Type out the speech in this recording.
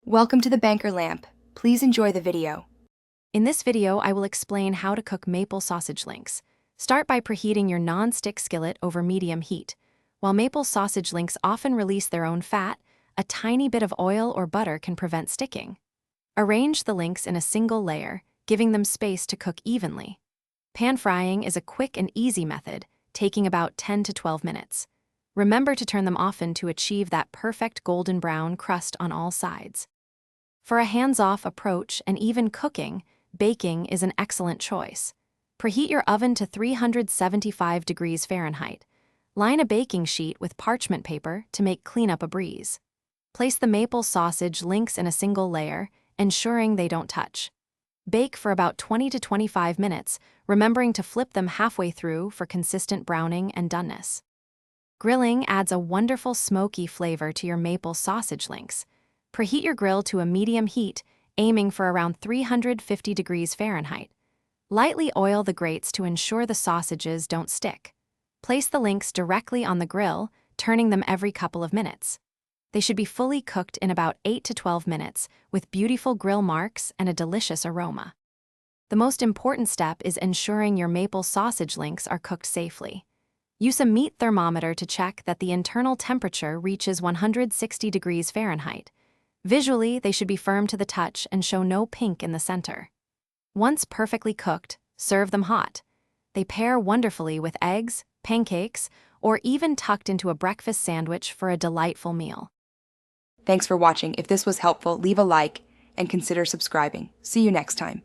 Welcome to the Banker Lamp. Please enjoy the video. In this video, I will explain how to cook maple sausage links. Start by preheating your non-stick skillet over medium heat. While maple sausage links often release their own fat, a tiny bit of oil or butter can prevent sticking. Arrange the links in a single layer, giving them space to cook evenly. Pan frying is a quick and easy method, taking about 10 to 12 minutes. Remember to turn them often to achieve that perfect golden brown crust on all sides. For a hands-off approach and even cooking, baking is an excellent choice. Preheat your oven to 375 degrees Fahrenheit. Line a baking sheet with parchment paper to make cleanup a breeze. Place the maple sausage links in a single layer, ensuring they don't touch. Bake for about 20 to 25 minutes, remembering to flip them halfway through for consistent browning and doneness. Grilling adds a wonderful smoky flavor to your maple sausage links. Preheat your grill to a medium heat, aiming for around 350 degrees Fahrenheit. Lightly oil the grates to ensure the sausages don't stick. Place the links directly on the grill, turning them every couple of minutes. They should be fully cooked in about 8 to 12 minutes, with beautiful grill marks and a delicious aroma. The most important step is ensuring your maple sausage links are cooked safely. Use a meat thermometer to check that the internal temperature reaches 160 degrees Fahrenheit. Visually, they should be firm to the touch and show no pink in the center. Once perfectly cooked, serve them hot. They pair wonderfully with eggs, pancakes, or even tucked into a breakfast sandwich for a delightful meal. Thanks for watching. If this was helpful, leave a like and consider subscribing. See you next time.